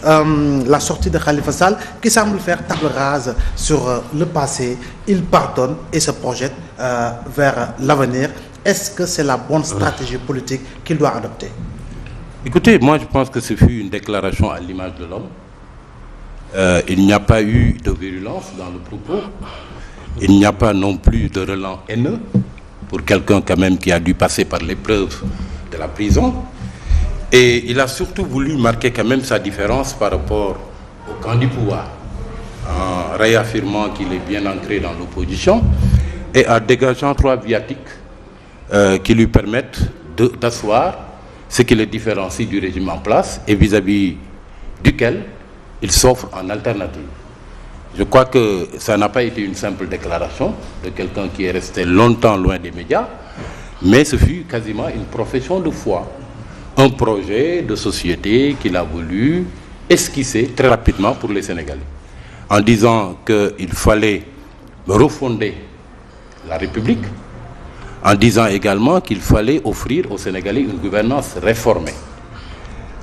la sortie de Khalifa Sall, qui semble faire table rase sur le passé. Il pardonne et se projette vers l'avenir. Est-ce que c'est la bonne stratégie politique qu'il doit adopter? Écoutez, moi je pense que ce fut une déclaration à l'image de l'homme. Il n'y a pas eu de virulence dans le propos. Il n'y a pas non plus de relent haineux pour quelqu'un quand même qui a dû passer par l'épreuve de la prison. Et il a surtout voulu marquer quand même sa différence par rapport au camp du pouvoir, en réaffirmant qu'il est bien ancré dans l'opposition et en dégageant 3 viatiques qui lui permettent d'asseoir ce qui le différencie du régime en place et vis-à-vis duquel il s'offre en alternative. Je crois que ça n'a pas été une simple déclaration de quelqu'un qui est resté longtemps loin des médias, mais ce fut quasiment une profession de foi, un projet de société qu'il a voulu esquisser très rapidement pour les Sénégalais, en disant qu'il fallait refonder la République, en disant également qu'il fallait offrir aux Sénégalais une gouvernance réformée,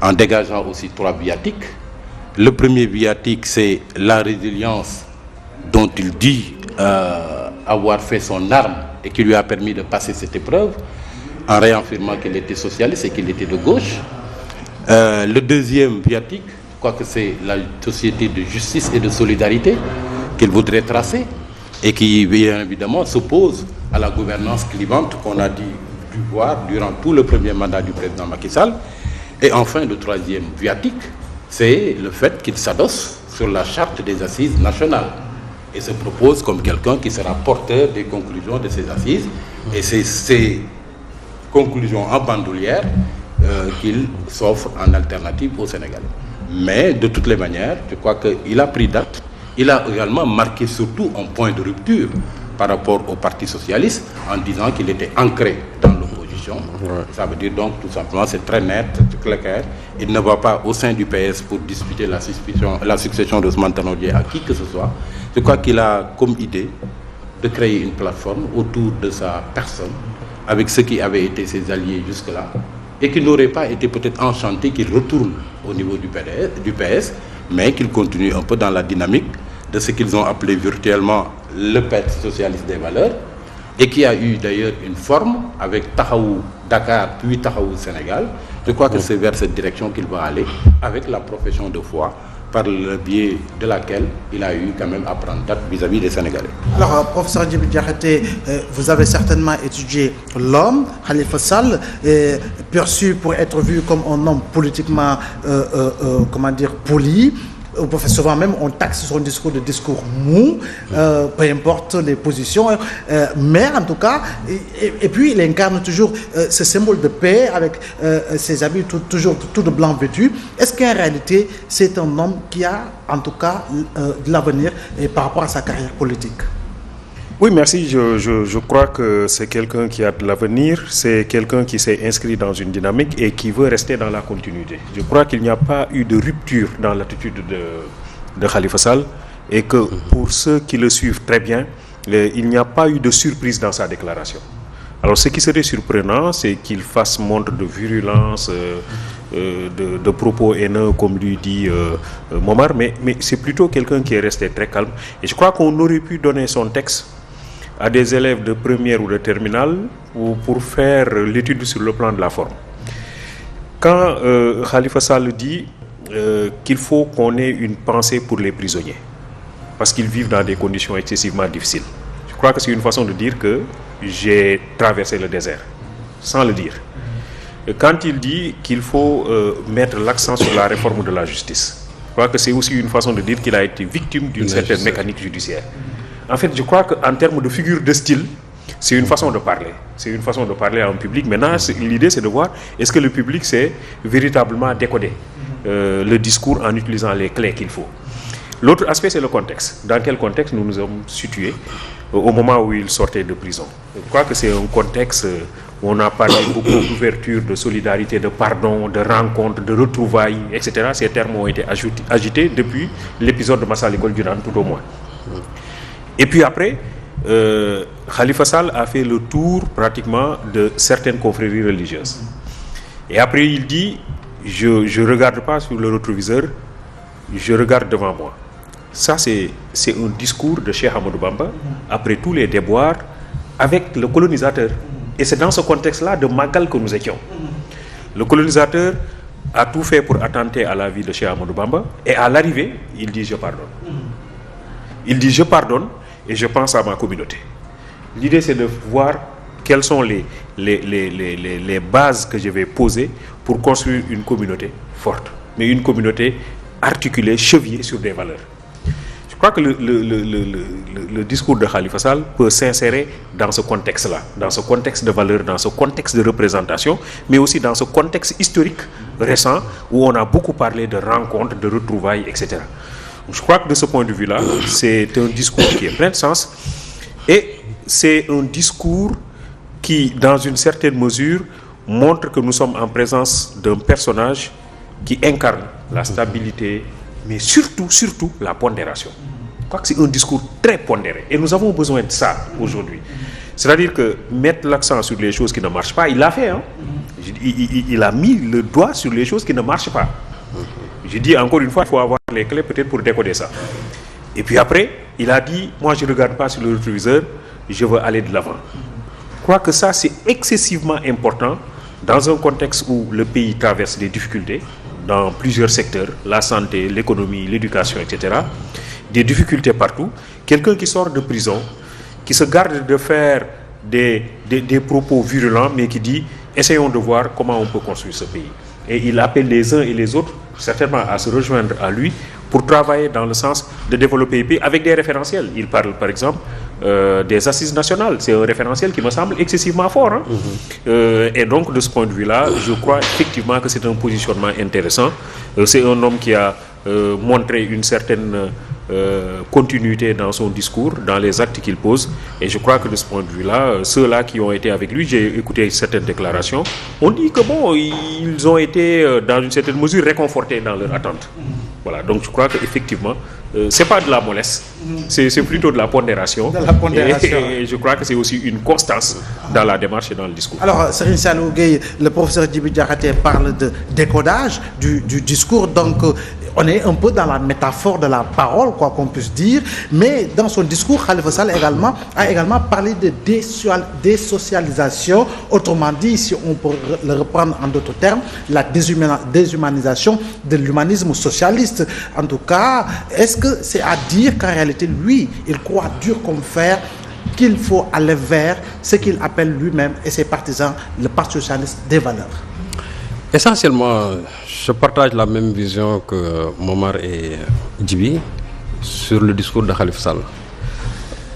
en dégageant aussi 3 viatiques. Le premier viatique, c'est la résilience dont il dit avoir fait son arme et qui lui a permis de passer cette épreuve, en réaffirmant qu'il était socialiste et qu'il était de gauche. Le deuxième viatique, je crois que c'est la société de justice et de solidarité qu'il voudrait tracer et qui, bien évidemment, s'oppose à la gouvernance clivante qu'on a dû voir durant tout le premier mandat du président Macky Sall. Et enfin, le troisième viatique, c'est le fait qu'il s'adosse sur la charte des assises nationales et se propose comme quelqu'un qui sera porteur des conclusions de ces assises. Et c'est ces conclusions en bandoulière qu'il s'offre en alternative au Sénégal. Mais de toutes les manières, je crois qu'il a pris date. Il a également marqué surtout un point de rupture par rapport au Parti socialiste en disant qu'il était ancré dans l'opposition. Ouais. Ça veut dire donc tout simplement, c'est très net, c'est clair. Il ne va pas au sein du PS pour disputer la succession d'Ousmane Tanor Dieng à qui que ce soit. Je crois qu'il a comme idée de créer une plateforme autour de sa personne avec ceux qui avaient été ses alliés jusque-là et qui n'auraient pas été peut-être enchantés qu'il retourne au niveau du PS, mais qu'il continue un peu dans la dynamique de ce qu'ils ont appelé virtuellement le Parti socialiste des valeurs, et qui a eu d'ailleurs une forme avec Tahaou Dakar puis Tahaou Sénégal. Je crois que c'est vers cette direction qu'il va aller avec la profession de foi par le biais de laquelle il a eu quand même à prendre date vis-à-vis des Sénégalais. Alors, professeur Djibril Diakhaté, vous avez certainement étudié l'homme, Khalifa Sall, perçu pour être vu comme un homme politiquement, poli. Souvent même, on taxe son discours de discours mou, peu importe les positions, mais en tout cas, et puis il incarne toujours ce symbole de paix avec ses habits toujours tout de blanc vêtus. Est-ce qu'en réalité, c'est un homme qui a en tout cas de l'avenir par rapport à sa carrière politique? Oui, merci. Je crois que c'est quelqu'un qui a de l'avenir, c'est quelqu'un qui s'est inscrit dans une dynamique et qui veut rester dans la continuité. Je crois qu'il n'y a pas eu de rupture dans l'attitude de Khalifa Sall et que pour ceux qui le suivent très bien, il n'y a pas eu de surprise dans sa déclaration. Alors ce qui serait surprenant, c'est qu'il fasse montre de virulence, de propos haineux, comme lui dit Momar, mais c'est plutôt quelqu'un qui est resté très calme. Et je crois qu'on aurait pu donner son texte à des élèves de première ou de terminale pour faire l'étude sur le plan de la forme. Quand Khalifa Sall dit qu'il faut qu'on ait une pensée pour les prisonniers, parce qu'ils vivent dans des conditions excessivement difficiles, je crois que c'est une façon de dire que j'ai traversé le désert, sans le dire. Et quand il dit qu'il faut mettre l'accent sur la réforme de la justice, je crois que c'est aussi une façon de dire qu'il a été victime d'une certaine mécanique judiciaire. En fait, je crois qu'en termes de figure de style, c'est une façon de parler. C'est une façon de parler en public. Maintenant, l'idée, c'est de voir est-ce que le public sait véritablement décoder le discours en utilisant les clés qu'il faut. L'autre aspect, c'est le contexte. Dans quel contexte nous nous sommes situés au moment où il sortait de prison? Je crois que c'est un contexte où on a parlé beaucoup d'ouverture, de solidarité, de pardon, de rencontre, de retrouvailles, etc. Ces termes ont été agités depuis l'épisode de Massalikul Jinaan, tout au moins. Et puis après, Khalifa Sall a fait le tour pratiquement de certaines confréries religieuses. Et après, il dit, je ne regarde pas sur le rétroviseur, je regarde devant moi. Ça, c'est un discours de Cheikh Ahmadou Bamba après tous les déboires avec le colonisateur. Et c'est dans ce contexte-là de Magal que nous étions. Le colonisateur a tout fait pour attenter à la vie de Cheikh Ahmadou Bamba. Et à l'arrivée, il dit « je pardonne ». Il dit « je pardonne et je pense à ma communauté ». L'idée, c'est de voir quelles sont les bases que je vais poser pour construire une communauté forte, mais une communauté articulée, chevillée sur des valeurs. Je crois que le discours de Khalifa Sall peut s'insérer dans ce contexte-là, dans ce contexte de valeurs, dans ce contexte de représentation, mais aussi dans ce contexte historique récent où on a beaucoup parlé de rencontres, de retrouvailles, etc. Je crois que de ce point de vue-là, c'est un discours qui est plein de sens et c'est un discours qui, dans une certaine mesure, montre que nous sommes en présence d'un personnage qui incarne la stabilité, mais surtout la pondération. Je crois que c'est un discours très pondéré et nous avons besoin de ça aujourd'hui. C'est-à-dire que mettre l'accent sur les choses qui ne marchent pas, il l'a fait. Hein? Il a mis le doigt sur les choses qui ne marchent pas. Je dis encore une fois, il faut avoir les clés peut-être pour décoder ça. Et puis après, il a dit, moi je ne regarde pas sur le rétroviseur, je veux aller de l'avant. Je crois que ça, c'est excessivement important dans un contexte où le pays traverse des difficultés dans plusieurs secteurs, la santé, l'économie, l'éducation, etc. Des difficultés partout. Quelqu'un qui sort de prison, qui se garde de faire des propos virulents, mais qui dit « essayons de voir comment on peut construire ce pays ». Et il appelle les uns et les autres, certainement, à se rejoindre à lui pour travailler dans le sens de développer le pays avec des référentiels. Il parle, par exemple, des assises nationales. C'est un référentiel qui me semble excessivement fort. Hein? Et donc, de ce point de vue-là, je crois effectivement que c'est un positionnement intéressant. C'est un homme qui a montré une certaine continuité dans son discours, dans les actes qu'il pose. Et je crois que de ce point de vue-là, ceux-là qui ont été avec lui, j'ai écouté certaines déclarations, on dit que bon, ils ont été dans une certaine mesure réconfortés dans leur attente. Voilà, donc je crois qu'effectivement, c'est pas de la mollesse, c'est plutôt de la pondération. De la pondération. Et je crois que c'est aussi une constance dans la démarche et dans le discours. Alors, Serigne Saliou Gueye, le professeur Djibi Diakhaté parle de décodage du discours, donc on est un peu dans la métaphore de la parole, quoi qu'on puisse dire, mais dans son discours, Khalifa Sall a également parlé de désocialisation, autrement dit, si on peut le reprendre en d'autres termes, la déshumanisation de l'humanisme socialiste. En tout cas, est-ce que c'est à dire qu'en réalité, lui, il croit dur comme fer qu'il faut aller vers ce qu'il appelle lui-même et ses partisans le Parti socialiste des valeurs? Essentiellement, je partage la même vision que Momar et Djibi sur le discours de Khalifa Sall.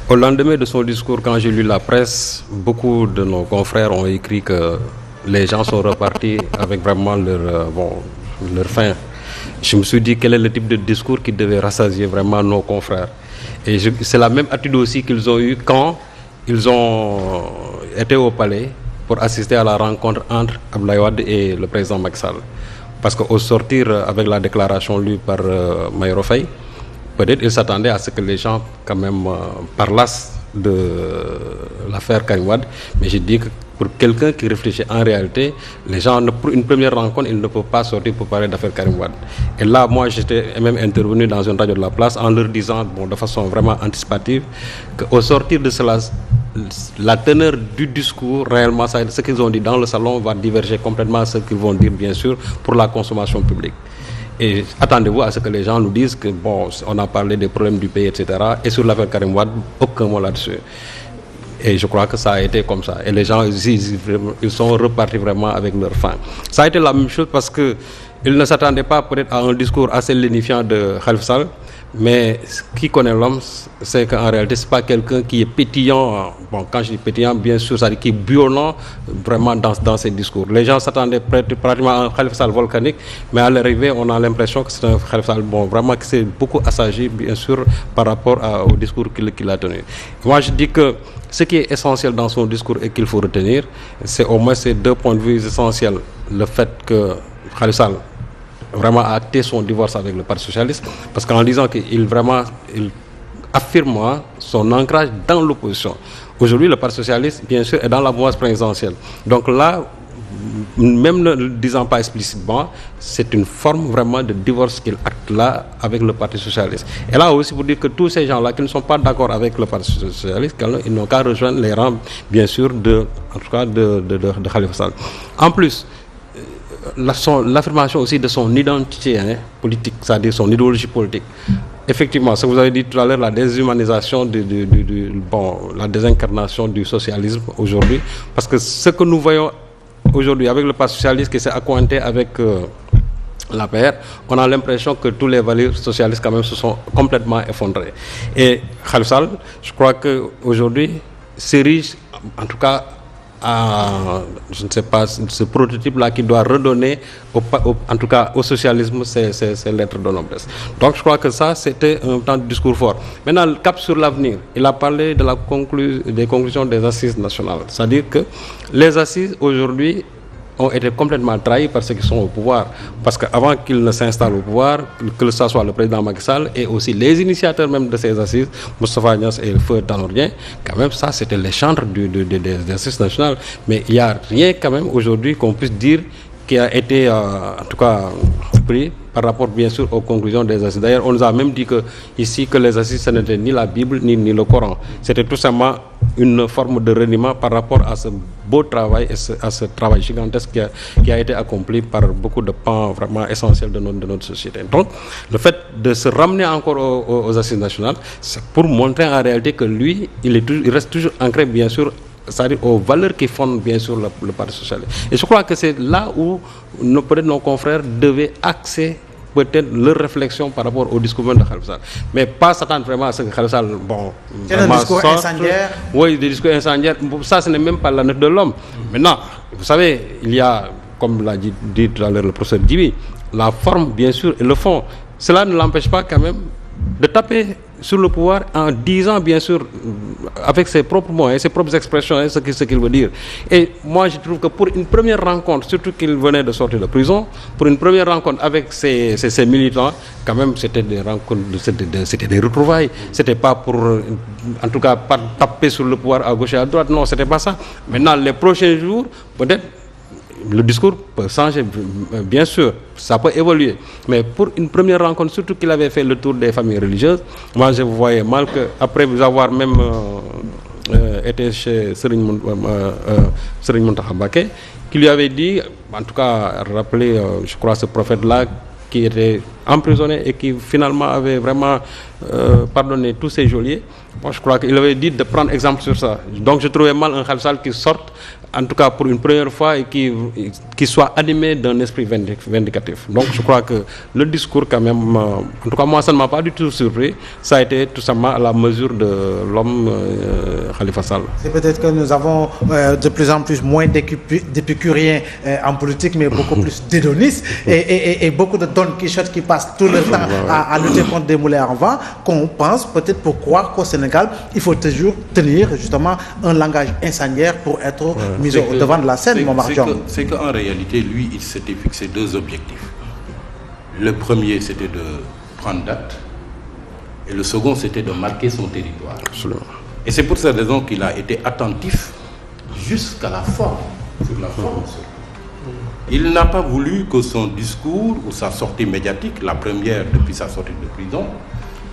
Au lendemain de son discours, quand j'ai lu la presse, beaucoup de nos confrères ont écrit que les gens sont repartis avec vraiment leur faim. Je me suis dit quel est le type de discours qui devait rassasier vraiment nos confrères. Et c'est la même attitude aussi qu'ils ont eue quand ils ont été au palais pour assister à la rencontre entre Abdoulaye Wade et le président Macky Sall. Parce qu'au sortir avec la déclaration lue par Mayoro Faye, peut-être ils s'attendaient à ce que les gens quand même parlassent de l'affaire Karim Wade, mais j'ai dit que pour quelqu'un qui réfléchit en réalité, les gens, pour une première rencontre, ils ne peuvent pas sortir pour parler d'affaire Karim Wade. Et là, moi, j'étais même intervenu dans une radio de la place en leur disant, de façon vraiment anticipative, qu'au sortir de cela, la teneur du discours, réellement, ce qu'ils ont dit dans le salon va diverger complètement à ce qu'ils vont dire, bien sûr, pour la consommation publique. Et attendez-vous à ce que les gens nous disent que, on a parlé des problèmes du pays, etc. Et sur l'affaire Karim Wade, aucun mot là-dessus. Et je crois que ça a été comme ça. Et les gens, ils sont repartis vraiment avec leur faim. Ça a été la même chose parce qu'ils ne s'attendaient pas peut-être à un discours assez lénifiant de Khalifa Sall. Mais qui connaît l'homme, c'est qu'en réalité, ce n'est pas quelqu'un qui est pétillant. Quand je dis pétillant, bien sûr, ça dit qui est violent vraiment dans ses discours. Les gens s'attendaient pratiquement à un Khalifa Sall volcanique, mais à l'arrivée, on a l'impression que c'est un Khalifa Sall vraiment qui s'est beaucoup assagi, bien sûr, par rapport au discours qu'il a tenu. Moi, je dis que ce qui est essentiel dans son discours et qu'il faut retenir, c'est au moins ces deux points de vue essentiels. Le fait que Khalifa Sall vraiment a acté son divorce avec le Parti socialiste, parce qu'en disant qu'il affirme son ancrage dans l'opposition. Aujourd'hui, le Parti socialiste, bien sûr, est dans la mouvance présidentielle. Donc là, même ne le disant pas explicitement, c'est une forme vraiment de divorce qu'il acte là avec le Parti socialiste. Et là aussi, pour dire que tous ces gens-là qui ne sont pas d'accord avec le Parti socialiste, ils n'ont qu'à rejoindre les rangs, bien sûr, de Khalifa Sall. En plus, l'affirmation aussi de son identité politique, c'est-à-dire son idéologie politique. Effectivement, ce que vous avez dit tout à l'heure, la déshumanisation, la désincarnation du socialisme aujourd'hui, parce que ce que nous voyons aujourd'hui avec le Parti socialiste qui s'est accointé avec l'APR, on a l'impression que tous les valeurs socialistes quand même se sont complètement effondrées. Et Khalifa Sall, je crois qu'aujourd'hui, s'érige en tout cas je ne sais pas, ce prototype-là qui doit redonner, en tout cas au socialisme, ses lettres de noblesse. Donc je crois que ça, c'était un temps de discours fort. Maintenant, le cap sur l'avenir, il a parlé de des conclusions des assises nationales. C'est-à-dire que les assises, aujourd'hui, ont été complètement trahis par ceux qui sont au pouvoir. Parce qu'avant qu'ils ne s'installent au pouvoir, que ce soit le président Macky Sall et aussi les initiateurs même de ces assises, Moustapha Niasse et le feu Tanordien, quand même ça c'était les chantres des assises nationales. Mais il n'y a rien quand même aujourd'hui qu'on puisse dire qui a été en tout cas pris par rapport bien sûr aux conclusions des assises. D'ailleurs on nous a même dit ici que les assises ce n'était ni la Bible ni le Coran. C'était tout simplement une forme de reniement par rapport à ce beau travail et à ce travail gigantesque qui a été accompli par beaucoup de pans vraiment essentiels de notre société. Donc le fait de se ramener encore aux assises nationales, c'est pour montrer en réalité que lui, il reste toujours ancré bien sûr, c'est-à-dire aux valeurs qui fondent bien sûr le Parti socialiste. Et je crois que c'est là où peut-être nos confrères devaient axer peut-être leur réflexion par rapport au discours de Khalifa Sall. Mais pas s'attendre vraiment à ce que Khalifa Sall, c'est un discours incendiaire. Oui, des discours incendiaires. Ça, ce n'est même pas la nature de l'homme. Maintenant, vous savez, il y a, comme l'a dit tout à l'heure le professeur Djibi, la forme, bien sûr, et le fond. Cela ne l'empêche pas quand même de taper sur le pouvoir en disant bien sûr avec ses propres mots et ses propres expressions ce qu'il veut dire. Et moi je trouve que pour une première rencontre, surtout qu'il venait de sortir de prison, pour une première rencontre avec ces militants, quand même c'était des rencontres, c'était des retrouvailles. C'était pas pour en tout cas pas taper sur le pouvoir à gauche et à droite, non, c'était pas ça. Maintenant les prochains jours, peut-être le discours peut changer, bien sûr, ça peut évoluer. Mais pour une première rencontre, surtout qu'il avait fait le tour des familles religieuses, moi je voyais mal qu'après vous avoir même été chez Serigne Mountakha Mbacké, qui lui avait dit, en tout cas rappelé, je crois, ce prophète-là qui était emprisonné et qui finalement avait vraiment pardonné tous ses geôliers. Moi, je crois qu'il avait dit de prendre exemple sur ça. Donc je trouvais mal un Khalifa Sall qui sorte, en tout cas pour une première fois, et qui soit animé d'un esprit vindicatif. Donc je crois que le discours quand même, en tout cas moi ça ne m'a pas du tout surpris, ça a été tout simplement à la mesure de l'homme Khalifa Sall. C'est peut-être que nous avons de plus en plus moins d'épicuriens en politique, mais beaucoup plus d'hédonistes et beaucoup de Don Quichotte qui passent tout le temps à lutter contre des moulins à vent, qu'on pense peut-être pour croire qu'au Sénégal, il faut toujours tenir justement un langage incendiaire pour être mis au devant de la scène, mon marchand. C'est qu'en réalité, lui, il s'était fixé deux objectifs. Le premier, c'était de prendre date, et le second, c'était de marquer son territoire. Absolument. Et c'est pour cette raison qu'il a été attentif jusqu'à la forme, sur la forme. Il n'a pas voulu que son discours ou sa sortie médiatique, la première depuis sa sortie de prison,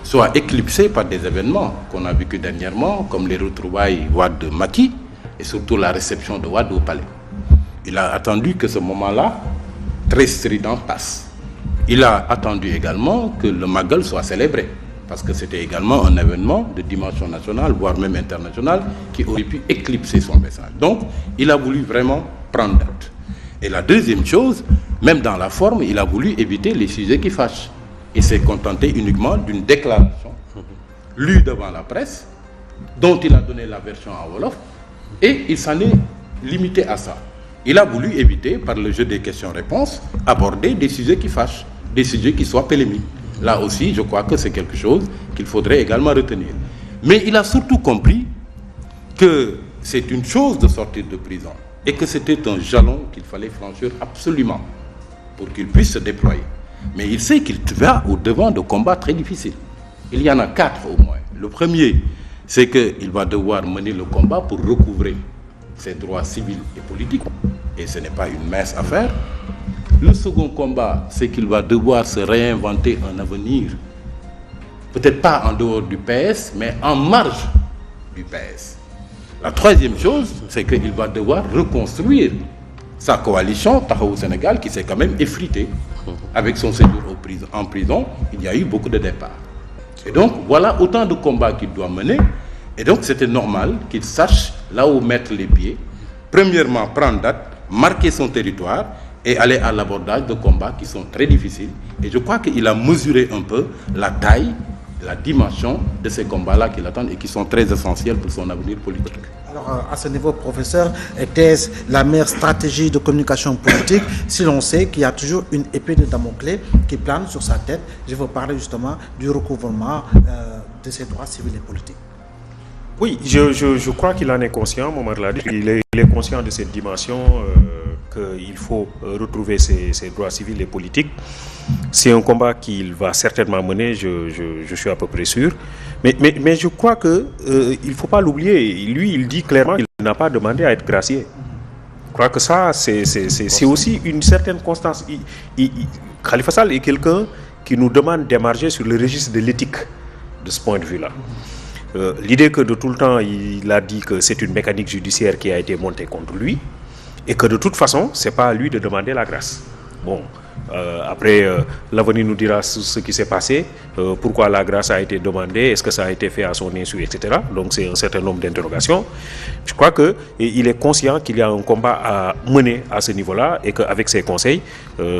soit éclipsé par des événements qu'on a vécu dernièrement, comme les retrouvailles Wade Macky et surtout la réception de Wade au palais. Il a attendu que ce moment-là, très strident, passe. Il a attendu également que le Magal soit célébré, parce que c'était également un événement de dimension nationale, voire même internationale, qui aurait pu éclipser son message. Donc, il a voulu vraiment prendre date. Et la deuxième chose, même dans la forme, il a voulu éviter les sujets qui fâchent. Il s'est contenté uniquement d'une déclaration lue devant la presse, dont il a donné la version en Wolof, et il s'en est limité à ça. Il a voulu éviter, par le jeu des questions-réponses, aborder des sujets qui fâchent, des sujets qui soient polémiques. Là aussi, je crois que c'est quelque chose qu'il faudrait également retenir. Mais il a surtout compris que c'est une chose de sortir de prison et que c'était un jalon qu'il fallait franchir absolument pour qu'il puisse se déployer. Mais il sait qu'il va au-devant de combats très difficiles. Il y en a 4 au moins. Le premier, c'est qu'il va devoir mener le combat pour recouvrer ses droits civils et politiques. et ce n'est pas une mince affaire. Le second combat, c'est qu'il va devoir se réinventer un avenir, peut-être pas en dehors du PS, mais en marge du PS. La troisième chose, c'est qu'il va devoir reconstruire sa coalition Taxawu Sénégal qui s'est quand même effritée. Avec son séjour en prison, il y a eu beaucoup de départs. Et donc, voilà autant de combats qu'il doit mener. Et donc, c'était normal qu'il sache là où mettre les pieds. Premièrement, prendre date, marquer son territoire et aller à l'abordage de combats qui sont très difficiles. Et je crois qu'il a mesuré un peu la taille, la dimension de ces combats-là qui l'attendent et qui sont très essentiels pour son avenir politique. Alors, à ce niveau, professeur, était-ce la meilleure stratégie de communication politique si l'on sait qu'il y a toujours une épée de Damoclès qui plane sur sa tête? Je veux parler justement du recouvrement de ses droits civils et politiques. Oui, je crois qu'il en est conscient, Momar l'a dit. Il est conscient de cette dimension qu'il faut retrouver ses droits civils et politiques. C'est un combat qu'il va certainement mener, je suis à peu près sûr. Mais je crois qu'il ne faut pas l'oublier. Lui, il dit clairement qu'il n'a pas demandé à être gracié. Je crois que ça, c'est aussi une certaine constance. Khalifa Sall est quelqu'un qui nous demande d'émarger sur le registre de l'éthique de ce point de vue-là. L'idée que de tout le temps, il a dit que c'est une mécanique judiciaire qui a été montée contre lui et que de toute façon, ce n'est pas à lui de demander la grâce. Bon, après, l'avenir nous dira ce qui s'est passé, pourquoi la grâce a été demandée, est-ce que ça a été fait à son insu, etc. Donc c'est un certain nombre d'interrogations. Je crois qu'il est conscient qu'il y a un combat à mener à ce niveau-là et qu'avec ses conseils,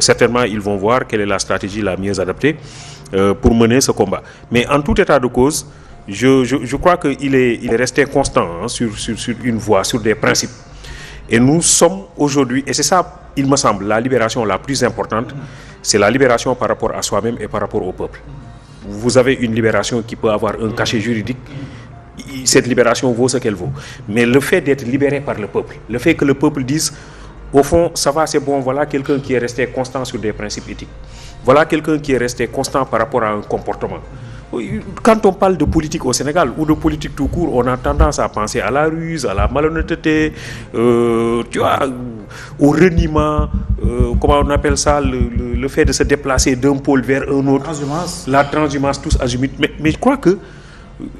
certainement ils vont voir quelle est la stratégie la mieux adaptée pour mener ce combat. Mais en tout état de cause, je crois qu'il est resté constant sur une voie, sur des principes. Et nous sommes aujourd'hui, et c'est ça, il me semble, la libération la plus importante, c'est la libération par rapport à soi-même et par rapport au peuple. Vous avez une libération qui peut avoir un cachet juridique, cette libération vaut ce qu'elle vaut. Mais le fait d'être libéré par le peuple, le fait que le peuple dise, au fond, ça va, c'est bon, voilà quelqu'un qui est resté constant sur des principes éthiques. Voilà quelqu'un qui est resté constant par rapport à un comportement. Quand on parle de politique au Sénégal ou de politique tout court, on a tendance à penser à la ruse, à la malhonnêteté, tu vois, au reniement, comment on appelle ça, le fait de se déplacer d'un pôle vers un autre, la transhumance, tous azimuts. Mais je crois que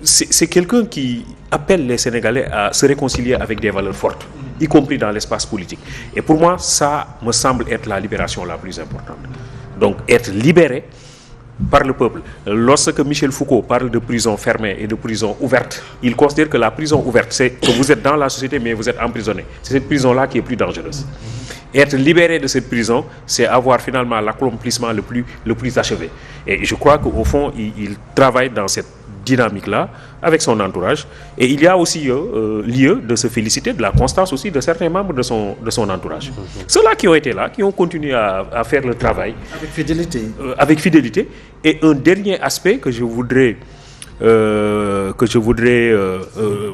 c'est quelqu'un qui appelle les Sénégalais à se réconcilier avec des valeurs fortes, y compris dans l'espace politique. Et pour moi, ça me semble être la libération la plus importante. Donc, être libéré par le peuple. Lorsque Michel Foucault parle de prison fermée et de prison ouverte, il considère que la prison ouverte, c'est que vous êtes dans la société mais vous êtes emprisonné. C'est cette prison-là qui est plus dangereuse. Être libéré de cette prison, c'est avoir finalement l'accomplissement le plus achevé. Et je crois qu'au fond, il travaille dans cette dynamique-là avec son entourage. Et il y a aussi lieu de se féliciter de la constance aussi de certains membres de son entourage. Ceux-là qui ont été là, qui ont continué à faire le travail. Avec fidélité. Avec fidélité. Et un dernier aspect que je voudrais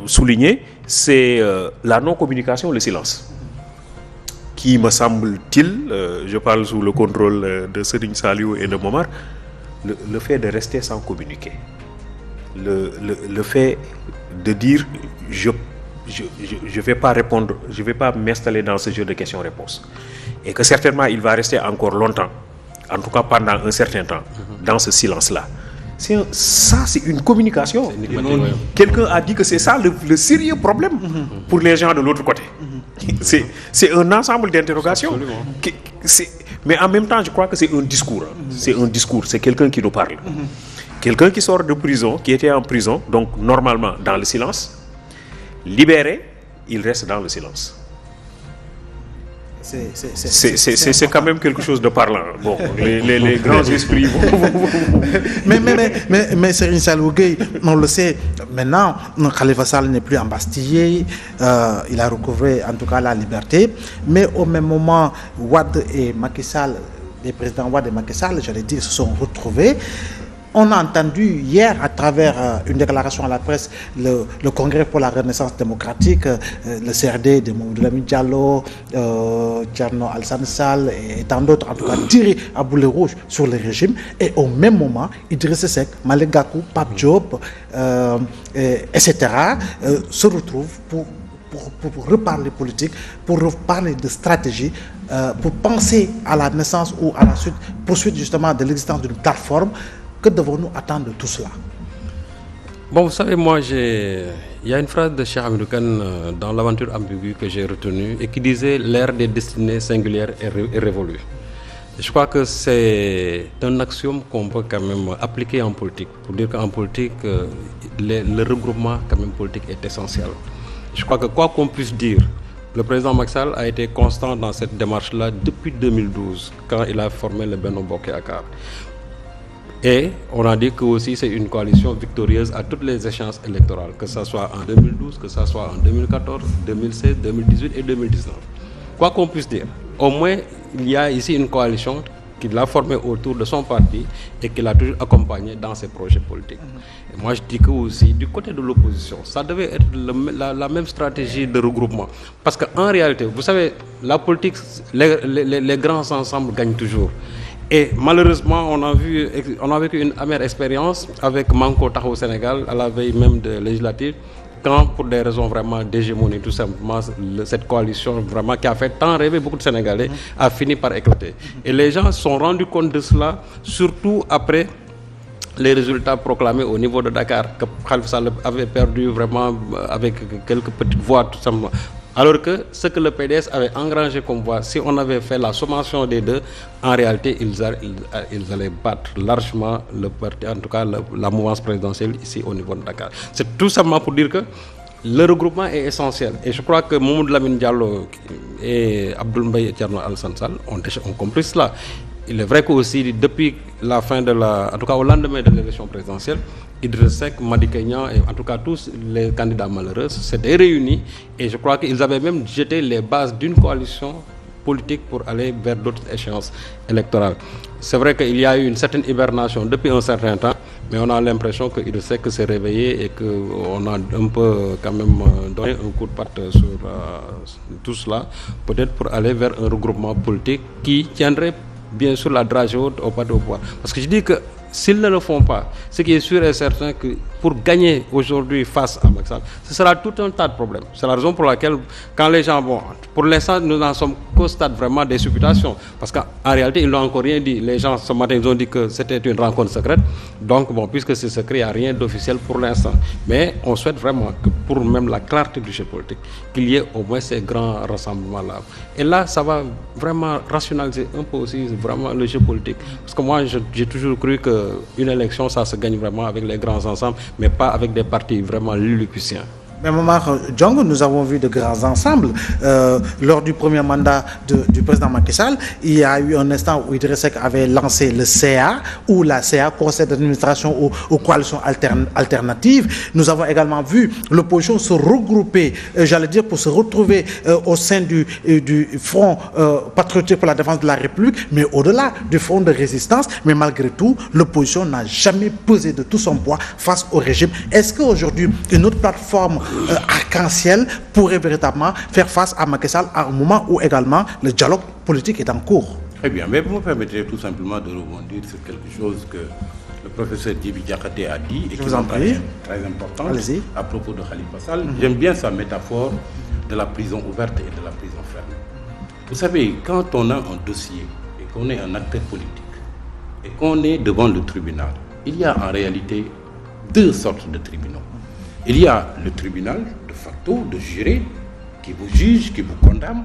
souligner, c'est la non-communication, le silence. Qui me semble-t-il, je parle sous le contrôle de Serigne Saliou et de Momar, le fait de rester sans communiquer. Le fait de dire je vais pas répondre, je vais pas m'installer dans ce jeu de questions-réponses, et que certainement il va rester encore longtemps, en tout cas pendant un certain temps, dans ce silence-là. C'est une communication. Quelqu'un a dit que c'est ça le sérieux problème pour les gens de l'autre côté. C'est un ensemble d'interrogations. Mais en même temps, je crois que c'est un discours. C'est un discours, c'est quelqu'un qui nous parle. Quelqu'un qui sort de prison, qui était en prison, donc normalement dans le silence, libéré, il reste dans le silence. C'est quand même quelque chose de parlant. Bon, les grands esprits mais Serigne Saliou Gueye, on le sait, maintenant, Khalifa Sall n'est plus embastillé, il a recouvré en tout cas la liberté, mais au même moment, Wade et Macky Sall, les présidents Wade et Macky Sall, j'allais dire, se sont retrouvés. On a entendu hier, à travers une déclaration à la presse, le Congrès pour la Renaissance démocratique, le CRD de Mamadou Lamine Diallo, Thierno Alassane Sall et tant d'autres, en tout cas, tirés à boulet rouge sur le régime. Et au même moment, Idrissa Seck, Malick Gakou, Pape Diop, etc., se retrouvent pour pour reparler politique, pour reparler de stratégie, pour penser à la naissance ou à la poursuite justement de l'existence d'une plateforme. Que devons-nous attendre de tout cela? Bon, vous savez, il y a une phrase de Cheikh Hamidou Kane dans l'aventure ambiguë que j'ai retenue et qui disait l'ère des destinées singulières est révolue. Je crois que c'est un axiome qu'on peut quand même appliquer en politique. Pour dire qu'en politique, le regroupement quand même politique est essentiel. Je crois que quoi qu'on puisse dire, le président Macky Sall a été constant dans cette démarche-là depuis 2012, quand il a formé le Benno Bokk Yakaar. Et on a dit que aussi c'est une coalition victorieuse à toutes les échéances électorales, que ce soit en 2012, que ce soit en 2014, 2016, 2018 et 2019. Quoi qu'on puisse dire, au moins il y a ici une coalition qu'il a formée autour de son parti et qu'il a toujours accompagné dans ses projets politiques. Et moi je dis que aussi du côté de l'opposition, ça devait être la même stratégie de regroupement. Parce qu'en réalité, vous savez, la politique, les grands ensembles gagnent toujours. Et malheureusement, on a vécu une amère expérience avec Manko Taxawu Sénégal à la veille même de législative, quand pour des raisons vraiment d'hégémonie, tout simplement, cette coalition vraiment qui a fait tant rêver beaucoup de Sénégalais a fini par éclater. Et les gens se sont rendus compte de cela, surtout après les résultats proclamés au niveau de Dakar, que Khalifa Sall avait perdu vraiment avec quelques petites voix, tout simplement. Alors que ce que le PDS avait engrangé comme voix, si on avait fait la sommation des deux, en réalité, ils allaient battre largement le parti, en tout cas la mouvance présidentielle ici au niveau de Dakar. C'est tout simplement pour dire que le regroupement est essentiel. Et je crois que Mamadou Lamine Diallo et Abdoul Mbaye et Thierno Alassane Sall ont compris cela. Il est vrai qu'aussi, depuis la fin en tout cas au lendemain de l'élection présidentielle, Idriss Seck, Madické Niang et en tout cas tous les candidats malheureux s'étaient réunis et je crois qu'ils avaient même jeté les bases d'une coalition politique pour aller vers d'autres échéances électorales. C'est vrai qu'il y a eu une certaine hibernation depuis un certain temps, mais on a l'impression que Idriss Seck s'est réveillé et qu'on a un peu quand même donné un coup de patte sur tout cela, peut-être pour aller vers un regroupement politique qui tiendrait bien sûr la dragée haute au parti au pouvoir. Parce que je dis que s'ils ne le font pas, ce qui est sûr et certain que pour gagner aujourd'hui face à Macky Sall, ce sera tout un tas de problèmes. C'est la raison pour laquelle, quand les gens vont... Pour l'instant, nous n'en sommes qu'au stade vraiment des supputations. Parce qu'en réalité, ils n'ont encore rien dit. Les gens, ce matin, ils ont dit que c'était une rencontre secrète. Donc, bon, puisque c'est secret, il n'y a rien d'officiel pour l'instant. Mais on souhaite vraiment que pour même la clarté du jeu politique, qu'il y ait au moins ces grands rassemblements-là. Et là, ça va vraiment rationaliser un peu aussi vraiment le jeu politique. Parce que moi, j'ai toujours cru qu'une élection, ça se gagne vraiment avec les grands ensembles, mais pas avec des partis vraiment lilliputiens. Mais Momar Diong, nous avons vu de grands ensembles. Lors du premier mandat du président Macky Sall, il y a eu un instant où Idriss Seck avait lancé le CA, ou la CA, Conseil d'administration aux coalitions alternatives. Nous avons également vu l'opposition se regrouper, j'allais dire, pour se retrouver au sein du Front patriotique pour la défense de la République, mais au-delà du front de résistance. Mais malgré tout, l'opposition n'a jamais pesé de tout son poids face au régime. Est-ce qu'aujourd'hui, une autre plateforme arc-en-ciel pourrait véritablement faire face à Macky Sall à un moment où également le dialogue politique est en cours? Très bien, mais vous me permettez tout simplement de rebondir sur quelque chose que le professeur Djibi Diakhaté a dit et qui me paraît très important à propos de Khalifa Sall. J'aime bien sa métaphore de la prison ouverte et de la prison fermée. Vous savez, quand on a un dossier et qu'on est un acteur politique et qu'on est devant le tribunal, il y a en réalité deux sortes de tribunaux. Il y a le tribunal, de facto, de juré, qui vous juge, qui vous condamne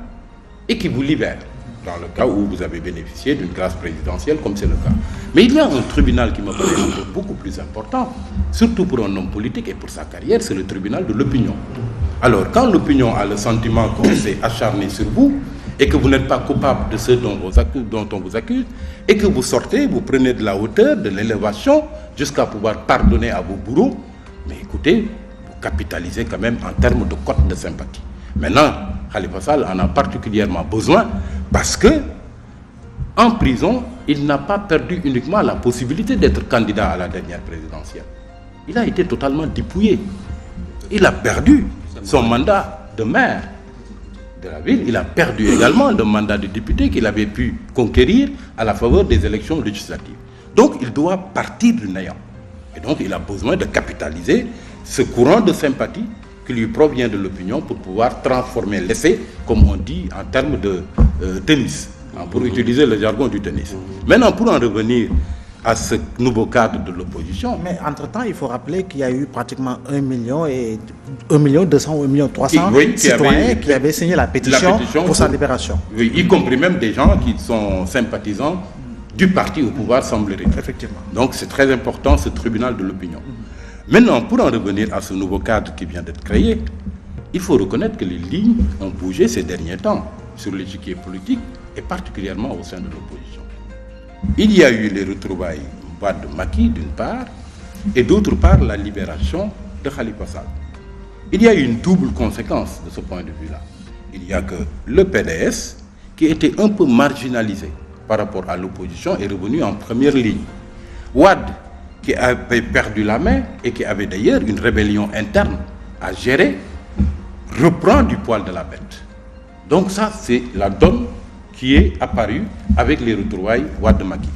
et qui vous libère, dans le cas où vous avez bénéficié d'une grâce présidentielle, comme c'est le cas. Mais il y a un tribunal qui me paraît beaucoup plus important, surtout pour un homme politique et pour sa carrière, c'est le tribunal de l'opinion. Alors, quand l'opinion a le sentiment qu'on s'est acharné sur vous, et que vous n'êtes pas coupable de ce dont on vous accuse, et que vous sortez, vous prenez de la hauteur, de l'élévation, jusqu'à pouvoir pardonner à vos bourreaux, mais écoutez, vous capitalisez quand même en termes de cote de sympathie. Maintenant, Khalifa Sall en a particulièrement besoin parce que, en prison, il n'a pas perdu uniquement la possibilité d'être candidat à la dernière présidentielle. Il a été totalement dépouillé. Il a perdu son mandat de maire de la ville. Il a perdu également le mandat de député qu'il avait pu conquérir à la faveur des élections législatives. Donc, il doit partir du néant. Et donc, il a besoin de capitaliser ce courant de sympathie qui lui provient de l'opinion pour pouvoir transformer l'essai, comme on dit en termes de tennis, pour utiliser le jargon du tennis. Maintenant, pour en revenir à ce nouveau cadre de l'opposition. Mais entre-temps, il faut rappeler qu'il y a eu pratiquement 1 million 200 ou 1 million 300 citoyens qui avaient signé la pétition pour sa libération. Oui, y compris même des gens qui sont sympathisants du parti au pouvoir, semblerait-il. Effectivement. Donc c'est très important, ce tribunal de l'opinion. Maintenant, pour en revenir à ce nouveau cadre qui vient d'être créé, il faut reconnaître que les lignes ont bougé ces derniers temps sur l'échiquier politique et particulièrement au sein de l'opposition. Il y a eu les retrouvailles Wade-Macky d'une part et d'autre part la libération de Khalifa Sall. Il y a eu une double conséquence de ce point de vue-là. Il y a que le PDS, qui était un peu marginalisé par rapport à l'opposition, est revenu en première ligne. Wade, qui avait perdu la main et qui avait d'ailleurs une rébellion interne à gérer, reprend du poil de la bête. Donc ça, c'est la donne qui est apparue avec les retrouvailles Wade-Macky.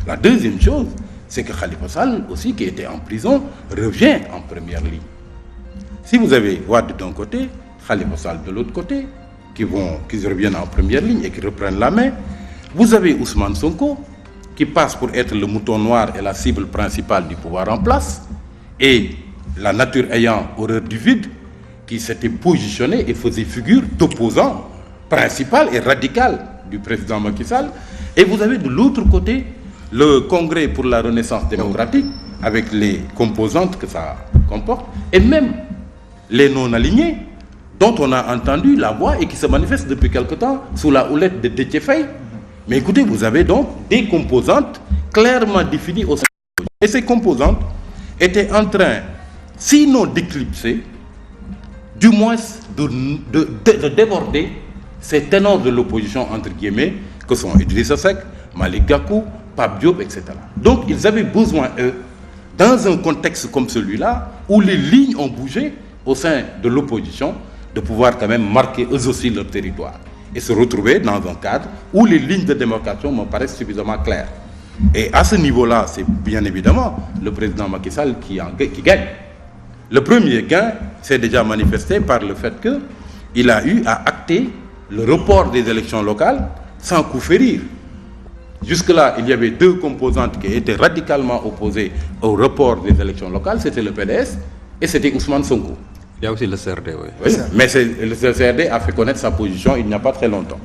La deuxième chose, c'est que Khalifa Sall aussi, qui était en prison, revient en première ligne. Si vous avez Wade d'un côté, Khalifa Sall de l'autre côté, qui reviennent en première ligne et qui reprennent la main, vous avez Ousmane Sonko, qui passe pour être le mouton noir et la cible principale du pouvoir en place, et la nature ayant horreur du vide, qui s'était positionné et faisait figure d'opposant principal et radical du président Macky Sall. Et vous avez de l'autre côté le Congrès pour la Renaissance démocratique, avec les composantes que ça comporte, et même les non-alignés, dont on a entendu la voix et qui se manifestent depuis quelque temps sous la houlette de Déthié Faye. Mais écoutez, vous avez donc des composantes clairement définies au sein de l'opposition. Et ces composantes étaient en train, sinon d'éclipser, du moins de déborder ces ténors de l'opposition, entre guillemets, que sont Idrissa Seck, Malick Gakou, Pape Diop, etc. Donc ils avaient besoin, eux, dans un contexte comme celui-là, où les lignes ont bougé au sein de l'opposition, de pouvoir quand même marquer eux aussi leur territoire et se retrouver dans un cadre où les lignes de démarcation me paraissent suffisamment claires. Et à ce niveau-là, c'est bien évidemment le président Macky Sall qui gagne. Le premier gain s'est déjà manifesté par le fait qu'il a eu à acter le report des élections locales sans coup férir. Jusque-là, il y avait deux composantes qui étaient radicalement opposées au report des élections locales, c'était le PDS et c'était Ousmane Sonko. Il y a aussi le CRD, oui. Oui, mais le CRD a fait connaître sa position il n'y a pas très longtemps.